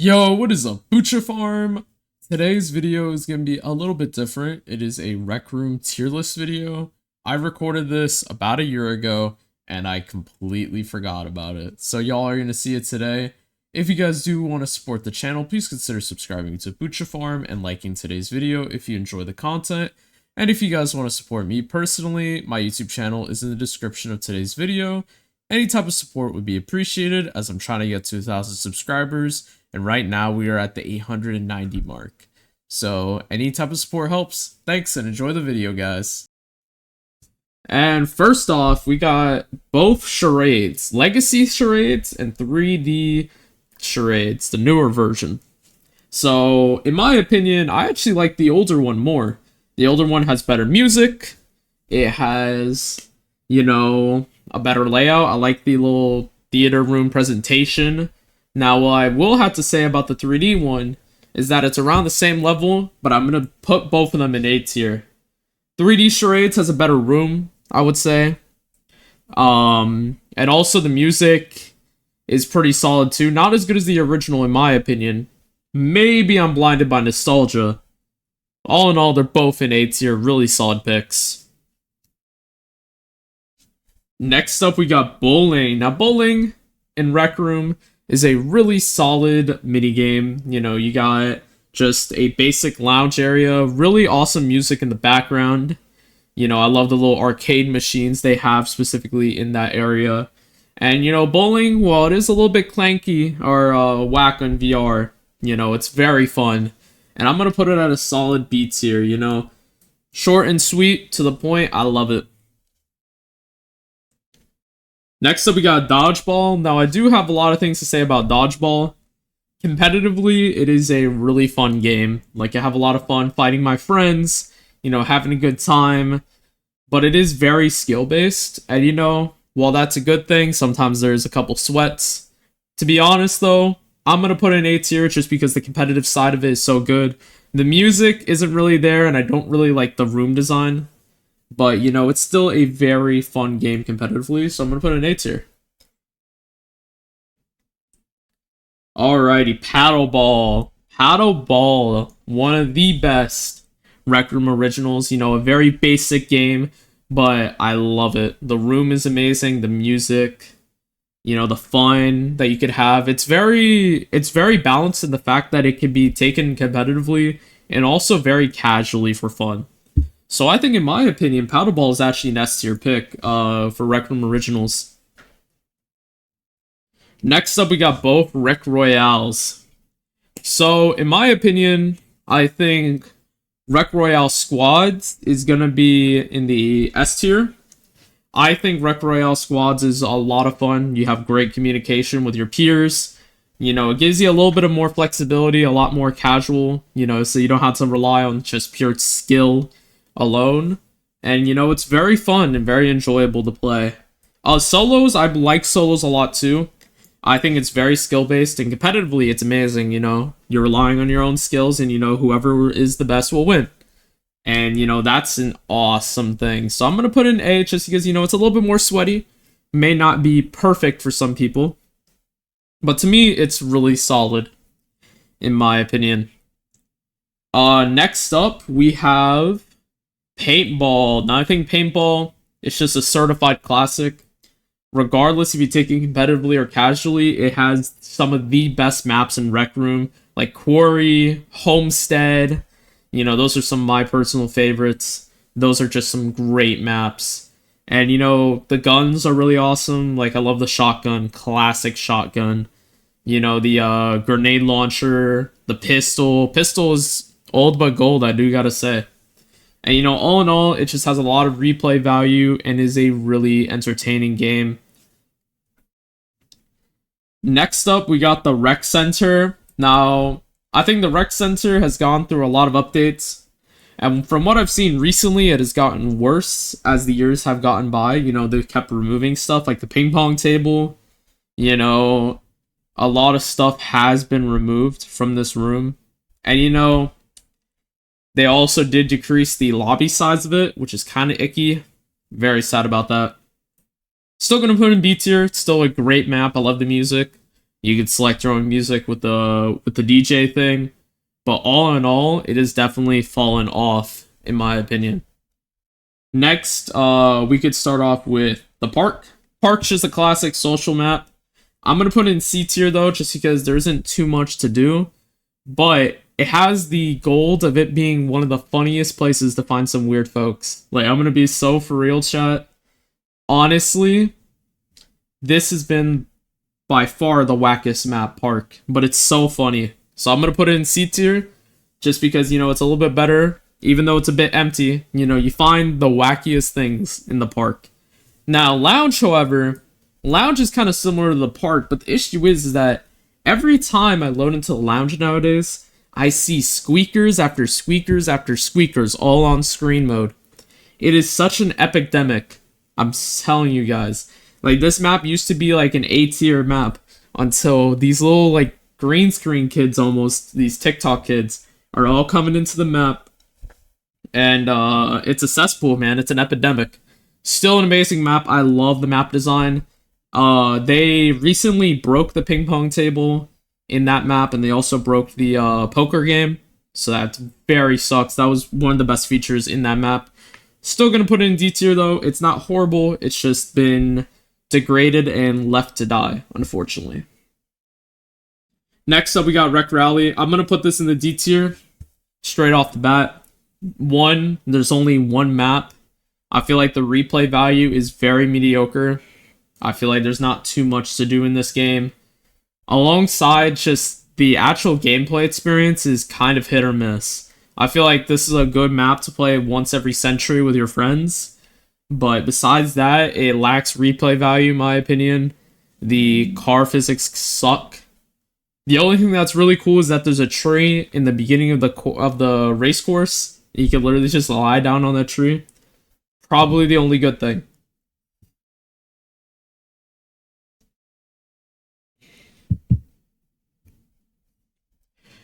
Yo, what is up, Butcher Farm? Today's video is going to be a little bit different. It is a Rec Room tier list video. I recorded this about a year ago, and I completely forgot about it. So y'all are going to see it today. If you guys do want to support the channel, please consider subscribing to Butcher Farm and liking today's video if you enjoy the content. And if you guys want to support me personally, my YouTube channel is in the description of today's video. Any type of support would be appreciated as I'm trying to get to 1,000 subscribers. And right now we are at the 890 mark. So any type of support helps. Thanks and enjoy the video, guys. And first off, we got both charades. Legacy charades and 3D charades, the newer version. So in my opinion, I actually like the older one more. The older one has better music. It has, a better layout. I like the little theater room presentation. Now, what I will have to say about the 3D one is that it's around the same level, but I'm going to put both of them in A tier. 3D Charades has a better room, I would say. And also the music is pretty solid too. Not as good as the original in my opinion. Maybe I'm blinded by nostalgia. All in all, they're both in A tier, really solid picks. Next up, we got bowling. Now, bowling in Rec Room is a really solid minigame. You got just a basic lounge area, really awesome music in the background. I love the little arcade machines they have specifically in that area. And, bowling, well, it is a little bit clanky or whack on VR. It's very fun. And I'm going to put it at a solid B tier, Short and sweet, to the point, I love it. Next up, we got Dodgeball. Now, I do have a lot of things to say about Dodgeball. Competitively, it is a really fun game. I have a lot of fun fighting my friends, having a good time. But it is very skill-based. And, while that's a good thing, sometimes there's a couple sweats. To be honest, though, I'm going to put it in A tier just because the competitive side of it is so good. The music isn't really there, and I don't really like the room design. But, it's still a very fun game competitively, so I'm going to put it in A tier. Alrighty, Paddleball. Paddleball, one of the best Rec Room originals. A very basic game, but I love it. The room is amazing, the music, the fun that you could have. It's very balanced in the fact that it can be taken competitively and also very casually for fun. So I think, in my opinion, Paddleball is actually an S tier pick for Rec Room Originals. Next up, we got both Rec Royales. So, in my opinion, I think Rec Royale Squads is going to be in the S tier. I think Rec Royale Squads is a lot of fun. You have great communication with your peers. It gives you a little bit of more flexibility, a lot more casual, so you don't have to rely on just pure skill alone. And it's very fun and very enjoyable to play. Solos, I like solos a lot too. I think it's very skill based, and competitively it's amazing. You're relying on your own skills, and whoever is the best will win. And that's an awesome thing. So I'm gonna put in A just because it's a little bit more sweaty. May not be perfect for some people, but to me it's really solid in my opinion. Next up we have Paintball. Now, I think Paintball is just a certified classic. Regardless if you take it competitively or casually, it has some of the best maps in Rec Room, like Quarry, Homestead. Those are some of my personal favorites. Those are just some great maps. And, the guns are really awesome. I love the shotgun, classic shotgun. The grenade launcher, the pistol. Pistol is old but gold, I do gotta say. And, all in all, it just has a lot of replay value and is a really entertaining game. Next up, we got the Rec Center. Now, I think the Rec Center has gone through a lot of updates. And from what I've seen recently, it has gotten worse as the years have gotten by. They've kept removing stuff like the ping pong table. A lot of stuff has been removed from this room. And, they also did decrease the lobby size of it, which is kind of icky. Very sad about that. Still going to put in B tier. It's still a great map. I love the music. You could select your own music with the DJ thing. But all in all, it has definitely fallen off, in my opinion. Next, we could start off with the park. Park's just a classic social map. I'm gonna put it in C tier though, just because there isn't too much to do. But it has the gold of it being one of the funniest places to find some weird folks. Like, I'm gonna be so for real, chat. Honestly, this has been by far the wackest map, Park. But it's so funny. So I'm gonna put it in C tier, just because, you know, it's a little bit better. Even though it's a bit empty, you know, you find the wackiest things in the park. Now, Lounge, however, Lounge is kind of similar to the park, but the issue is that every time I load into the Lounge nowadays, I see squeakers after squeakers after squeakers all on screen mode. It is such an epidemic. I'm telling you guys. Like, this map used to be like an A tier map until these little, like, green screen kids almost, these TikTok kids, are all coming into the map. And it's a cesspool, man. It's an epidemic. Still an amazing map. I love the map design. They recently broke the ping pong table in that map, and they also broke the poker game. So that very sucks. That was one of the best features in that map. Still gonna put it in D tier though. It's not horrible. It's just been degraded and left to die, unfortunately. Next up, we got Rec Rally. I'm gonna put this in the D tier straight off the bat. One, there's only one map. I feel like the replay value is very mediocre. I feel like there's not too much to do in this game. Alongside just the actual gameplay experience is kind of hit or miss. I feel like this is a good map to play once every century with your friends. But besides that, it lacks replay value, in my opinion. The car physics suck. The only thing that's really cool is that there's a tree in the beginning of the race course. You can literally just lie down on that tree. Probably the only good thing.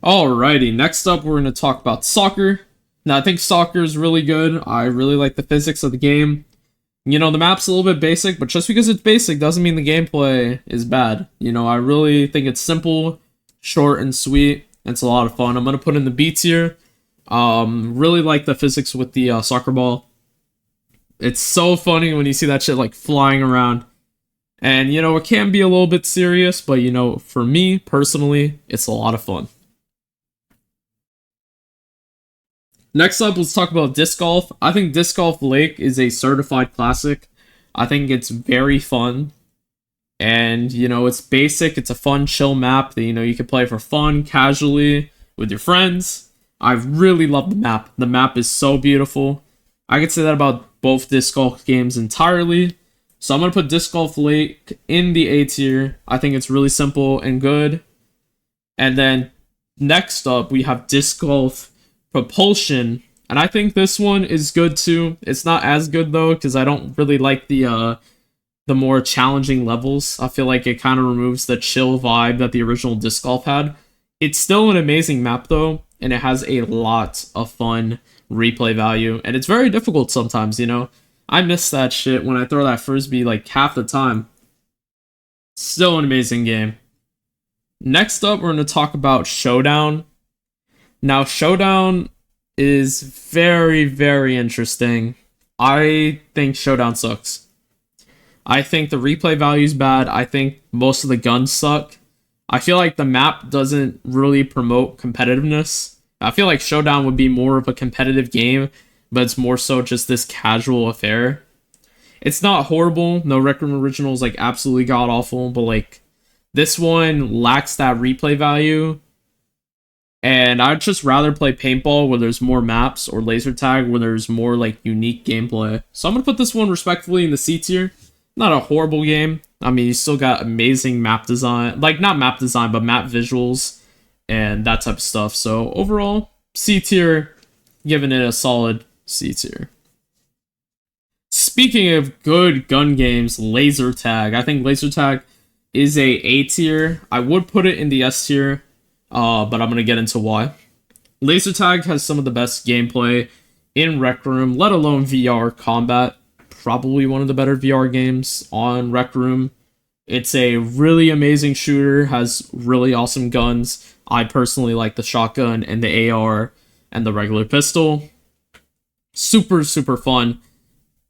Alrighty, next up we're going to talk about soccer. Now, I think soccer is really good. I really like the physics of the game. You know, the map's a little bit basic, but just because it's basic doesn't mean the gameplay is bad. You know, I really think it's simple, short, and sweet. It's a lot of fun. I'm going to put in the B tier. Really like the physics with the soccer ball. It's so funny when you see that shit like flying around. And, you know, it can be a little bit serious, but, you know, for me, personally, it's a lot of fun. Next up, let's talk about Disc Golf. I think Disc Golf Lake is a certified classic. I think it's very fun. And, you know, it's basic. It's a fun, chill map that, you know, you can play for fun, casually, with your friends. I really love the map. The map is so beautiful. I could say that about both Disc Golf games entirely. So I'm going to put Disc Golf Lake in the A tier. I think it's really simple and good. And then next up, we have Disc Golf Propulsion. And I think this one is good too. It's not as good though, because I don't really like the more challenging levels. I feel like it kind of removes the chill vibe that the original Disc Golf had. It's still an amazing map though, and it has a lot of fun replay value. And it's very difficult sometimes, you know? I miss that shit when I throw that frisbee like half the time. Still an amazing game. Next up, we're going to talk about Showdown. Now, Showdown is very, very interesting. I think Showdown sucks. I think the replay value is bad. I think most of the guns suck. I feel like the map doesn't really promote competitiveness. I feel like Showdown would be more of a competitive game, but it's more so just this casual affair. It's not horrible. No Rec Room Original is like absolutely god awful, but like this one lacks that replay value. And I'd just rather play paintball where there's more maps, or laser tag where there's more like unique gameplay. So I'm gonna put this one respectfully in the C tier. Not a horrible game. I mean, you still got amazing map design, like not map design, but map visuals and that type of stuff. So overall, C tier, giving it a solid C tier. Speaking of good gun games, laser tag. I think laser tag is a tier. I would put it in the S tier. But I'm going to get into why. Laser tag has some of the best gameplay in Rec Room, let alone VR combat. Probably one of the better VR games on Rec Room. It's a really amazing shooter, has really awesome guns. I personally like the shotgun and the AR and the regular pistol. Super, super fun.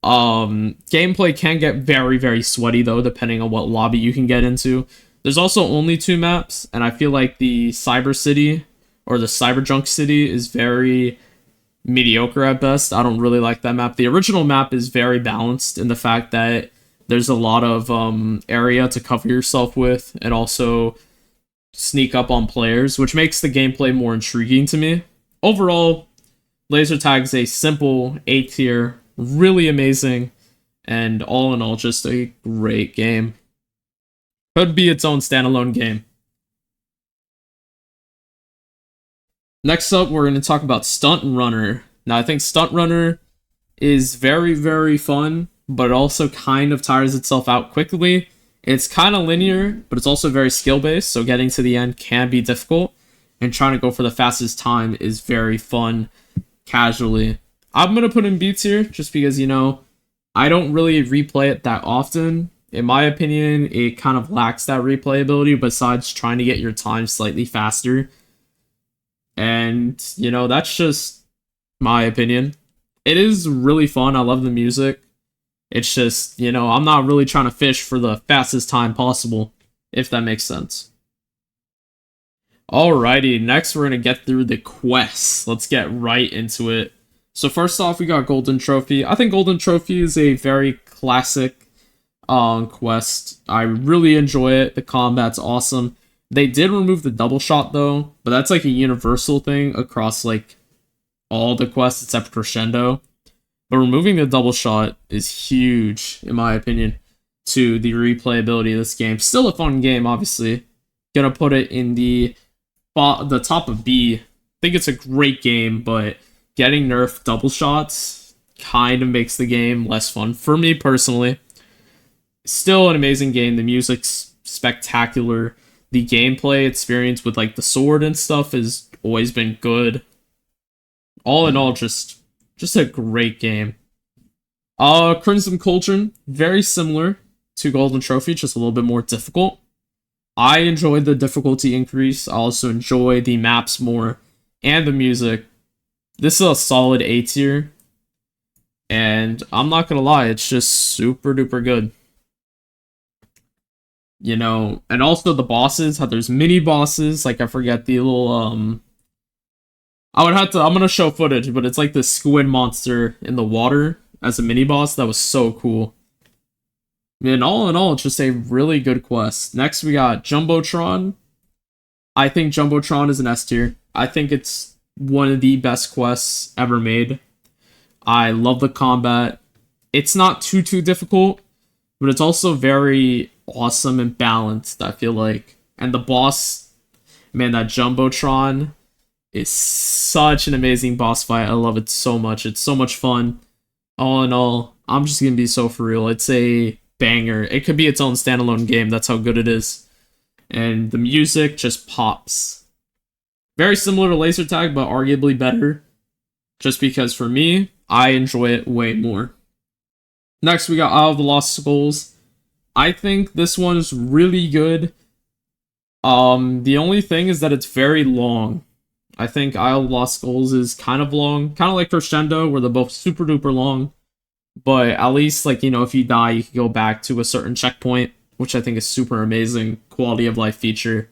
Gameplay can get very, very sweaty though, depending on what lobby you can get into. There's also only 2 maps, and I feel like the Cyber City or the Cyberjunk City is very mediocre at best. I don't really like that map. The original map is very balanced in the fact that there's a lot of area to cover yourself with, and also sneak up on players, which makes the gameplay more intriguing to me. Overall, laser tag is a simple A tier, really amazing, and all in all, just a great game. Could be its own standalone game. Next up, we're going to talk about Stuntrunner. Now, I think Stuntrunner is very, very fun, but it also kind of tires itself out quickly. It's kind of linear, but it's also very skill-based, so getting to the end can be difficult, and trying to go for the fastest time is very fun casually. I'm going to put in B tier just because, I don't really replay it that often. In my opinion, it kind of lacks that replayability besides trying to get your time slightly faster. And, that's just my opinion. It is really fun. I love the music. It's just, I'm not really trying to fish for the fastest time possible, if that makes sense. Alrighty, next we're going to get through the quests. Let's get right into it. So first off, we got Golden Trophy. I think Golden Trophy is a very classic quest. I really enjoy it. The combat's awesome. They did remove the double shot though, but that's like a universal thing across like all the quests except Crescendo. But removing the double shot is huge, in my opinion, to the replayability of this game. Still a fun game, obviously. Gonna put it in the top of B. I think it's a great game, but getting nerfed double shots kind of makes the game less fun for me personally. Still an amazing game. The music's spectacular. The gameplay experience with like the sword and stuff has always been good. All in all, just a great game. Crimson Cauldron, very similar to Golden Trophy, just a little bit more difficult. I enjoyed the difficulty increase. I also enjoy the maps more and the music. This is a solid A tier. And I'm not gonna lie, it's just super duper good. And also the bosses, how there's mini bosses, like I forget the little I'm gonna show footage, but it's like the squid monster in the water as a mini boss. That was so cool. And all in all, it's just a really good quest. Next, we got Jumbotron. I think Jumbotron is an S tier. I think it's one of the best quests ever made. I love the combat. It's not too difficult, but it's also very awesome and balanced, I feel like. And the boss, man, that Jumbotron is such an amazing boss fight. I love it so much. It's so much fun. All in all, I'm just gonna be so for real. It's a banger. It could be its own standalone game. That's how good it is. And the music just pops. Very similar to Laser Tag, but arguably better. Just because for me, I enjoy it way more. Next, we got Isle of the Lost Skulls. I think this one's really good. The only thing is that it's very long. I think Isle of Lost Skulls is kind of long. Kind of like Crescendo, where they're both super duper long. But at least, like, if you die, you can go back to a certain checkpoint, which I think is super amazing quality of life feature.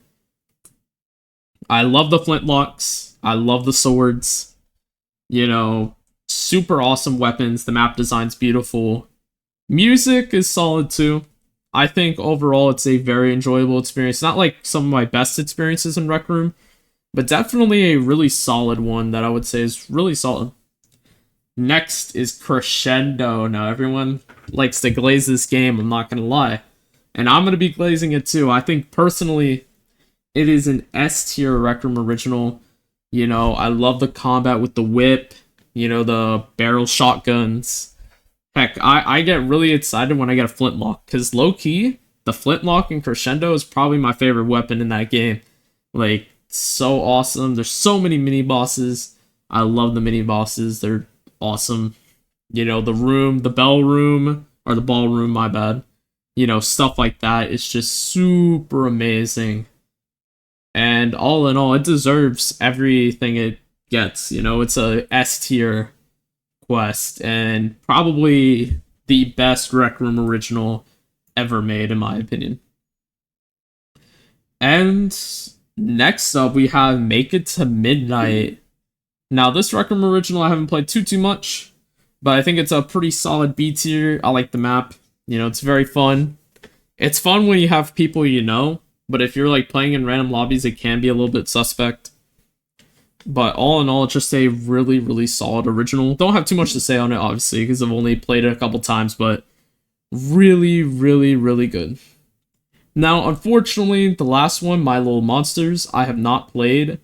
I love the flintlocks. I love the swords. Super awesome weapons. The map design's beautiful. Music is solid too. I think overall it's a very enjoyable experience. Not like some of my best experiences in Rec Room, but definitely a really solid one that I would say is really solid. Next is Crescendo. Now, everyone likes to glaze this game, I'm not going to lie. And I'm going to be glazing it too. I think, personally, it is an S tier Rec Room original. I love the combat with the whip, the barrel shotguns. Heck, I get really excited when I get a flintlock, because low-key, the flintlock in Crescendo is probably my favorite weapon in that game. Like, so awesome. There's so many mini-bosses. I love the mini-bosses. They're awesome. The room, the bell room, or the ballroom, my bad. you know, stuff like that is just super amazing. And all in all, it deserves everything it gets. You know, it's a S tier quest and probably the best Rec Room original ever made, in my opinion. And next up, we have Make It to Midnight. Now, this Rec Room original I haven't played too much, but I think it's a pretty solid B tier. I like the map. You know, it's very fun. It's fun when you have people you know, but if you're like playing in random lobbies, it can be a little bit suspect. But all in all, it's just a really, really solid original. Don't have too much to say on it, obviously, because I've only played it a couple times, but really, really, really good. Now, unfortunately, the last one, My Little Monsters, I have not played.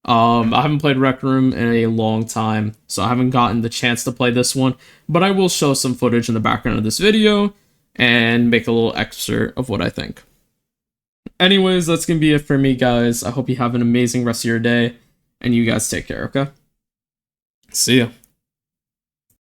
I haven't played Rec Room in a long time, so I haven't gotten the chance to play this one, but I will show some footage in the background of this video and make a little excerpt of what I think. Anyways, that's gonna be it for me, guys. I hope you have an amazing rest of your day, and you guys take care, okay? See ya.